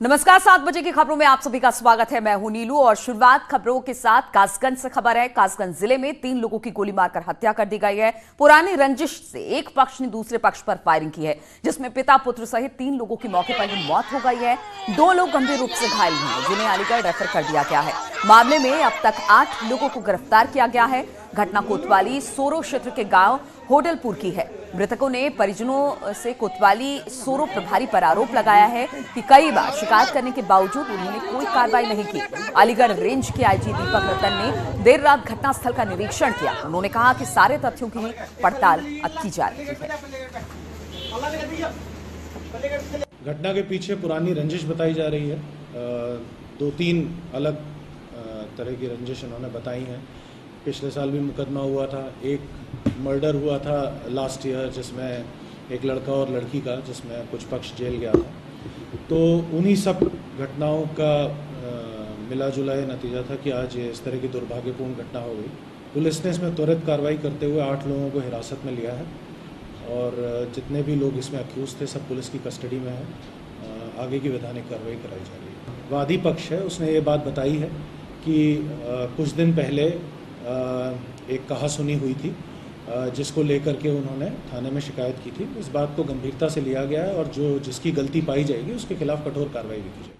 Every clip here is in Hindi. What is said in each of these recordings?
नमस्कार, 7 बजे की खबरों में आप सभी का स्वागत है। मैं हूं नीलू और शुरुआत खबरों के साथ कासगंज से खबर है। कासगंज जिले में 3 लोगों की गोली मारकर हत्या कर दी गई है। पुरानी रंजिश से एक पक्ष ने दूसरे पक्ष पर फायरिंग की है, जिसमें पिता पुत्र सहित 3 लोगों की मौके पर ही मौत हो गई है। 2 लोग गंभीर रूप से घायल हुए हैं, जिन्हें अलीगढ़ रेफर कर दिया गया है। मामले में अब तक 8 लोगों को गिरफ्तार किया गया है। घटना कोतवाली सोरो क्षेत्र के गांव होडलपुर की है। मृतकों ने परिजनों से कोतवाली सोरो प्रभारी पर आरोप लगाया है कि कई बार शिकायत करने के बावजूद उन्होंने कोई कार्रवाई नहीं की। अलीगढ़ रेंज के आईजी दीपक रतन ने देर रात घटनास्थल का निरीक्षण किया। उन्होंने कहा कि सारे तथ्यों की पड़ताल अब की जा रही है। घटना के पीछे पुरानी रंजिश बताई जा रही है। 2-3 अलग तरह की रंजिश उन्होंने बताई हैं। पिछले साल भी मुकदमा हुआ था, एक मर्डर हुआ था लास्ट ईयर, जिसमें एक लड़का और लड़की का, जिसमें कुछ पक्ष जेल गया था। तो उन्हीं सब घटनाओं का मिला जुला ये नतीजा था कि आज ये इस तरह की दुर्भाग्यपूर्ण घटना हो गई। पुलिस ने इसमें त्वरित कार्रवाई करते हुए 8 लोगों को हिरासत में लिया है और जितने भी लोग इसमें अक्यूज थे सब पुलिस की कस्टडी में है। आगे की वैधानिक कार्रवाई कराई जा रही है। वादी पक्ष है, उसने ये बात बताई है कि कुछ दिन पहले एक कहासुनी हुई थी, जिसको लेकर के उन्होंने थाने में शिकायत की थी। इस बात को गंभीरता से लिया गया है और जिसकी गलती पाई जाएगी उसके खिलाफ कठोर कार्रवाई भी की जाएगी।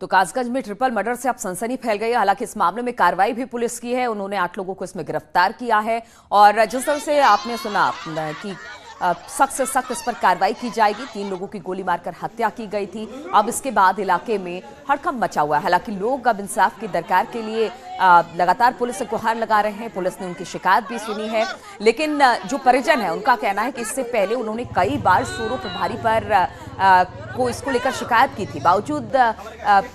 तो कासगंज में ट्रिपल मर्डर से अब सनसनी फैल गई है। हालांकि इस मामले में कार्रवाई भी पुलिस की है। उन्होंने 8 लोगों को इसमें गिरफ्तार किया है और जिस तरह से आपने सुना कि सख्त से सख्त इस पर कार्रवाई की जाएगी। 3 लोगों की गोली मारकर हत्या की गई थी। अब इसके बाद इलाके में हड़कंप मचा हुआ है। हालांकि लोग अब इंसाफ की दरकार के लिए लगातार पुलिस से गुहार लगा रहे हैं। पुलिस ने उनकी शिकायत भी सुनी है, लेकिन जो परिजन है उनका कहना है कि इससे पहले उन्होंने कई बार सोरो प्रभारी पर को इसको लेकर शिकायत की थी, बावजूद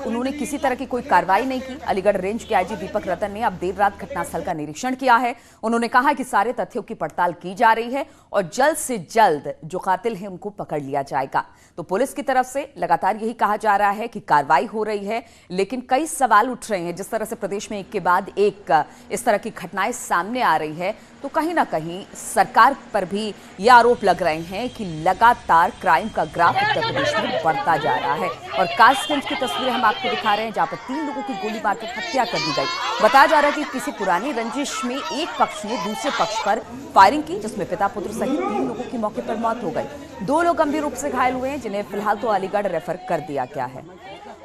उन्होंने किसी तरह की कोई कार्रवाई नहीं की। अलीगढ़ रेंज के आईजी दीपक रतन ने अब देर रात घटनास्थल का निरीक्षण किया है। उन्होंने कहा कि सारे तथ्यों की पड़ताल की जा रही है और जल्द से जल्द जो कातिल है उनको पकड़ लिया जाएगा। तो पुलिस की तरफ से लगातार यही कहा जा रहा है कि कार्रवाई हो रही है, लेकिन कई सवाल उठ रहे हैं। जिस तरह से प्रदेश में एक के बाद एक इस तरह की घटनाएं सामने आ रही है, तो कहीं ना कहीं सरकार पर भी ये आरोप लग रहे हैं कि लगातार क्राइम का ग्राफ उत्तर प्रदेश में बढ़ता जा रहा है। और कासगंज की तस्वीरें हम आपको दिखा रहे हैं, जहां पर 3 लोगों की गोली मारकर हत्या कर दी गई। बताया जा रहा है कि किसी पुरानी रंजिश में एक पक्ष ने दूसरे पक्ष पर फायरिंग की, जिसमें पिता पुत्र सहित 3 लोगों की मौके पर मौत हो गई। 2 लोग गंभीर रूप से घायल हुए हैं, जिन्हें फिलहाल तो अलीगढ़ रेफर कर दिया गया है।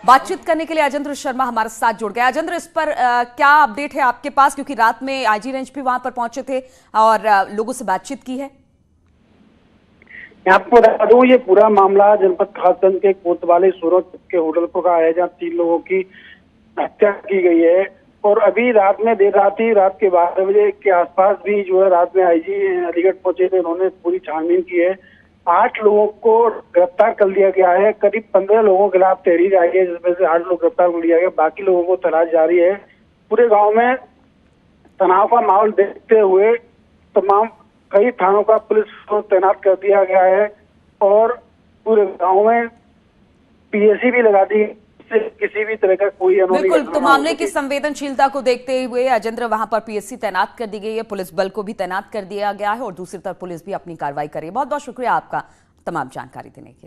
बातचीत करने के लिए अजेंद्र शर्मा हमारे साथ जुड़ गए। अजेंद्र, इस पर क्या अपडेट है आपके पास, क्योंकि रात में आईजी रेंज भी वहां पर पहुंचे थे और लोगों से बातचीत की है? मैं आपको बता दूं, ये पूरा मामला जनपद कासगंज के कोतवाली सोरो के होडलपुर का है, जहाँ 3 लोगों की हत्या की गई है। और अभी रात में देर रात के 12 बजे के आसपास भी जो है रात में आईजी अलीगढ़ पहुंचे थे। उन्होंने पूरी छानबीन की है। 8 लोगों को गिरफ्तार कर लिया गया है। करीब 15 लोगों के खिलाफ तहरीर आई है, जिसमें से 8 लोग गिरफ्तार कर लिया गया। बाकी लोगों को तलाश जारी है। पूरे गांव में तनाव का माहौल देखते हुए तमाम कई थानों का पुलिस को तैनात कर दिया गया है और पूरे गांव में पीएसी भी लगा दी, किसी भी तरह का कोई अनहोनी बिल्कुल। तो मामले की संवेदनशीलता को देखते हुए अजेंद्र, वहां पर पीएससी तैनात कर दी गई है, पुलिस बल को भी तैनात कर दिया गया है और दूसरी तरफ पुलिस भी अपनी कार्रवाई कर रही है। बहुत बहुत शुक्रिया आपका तमाम जानकारी देने के लिए।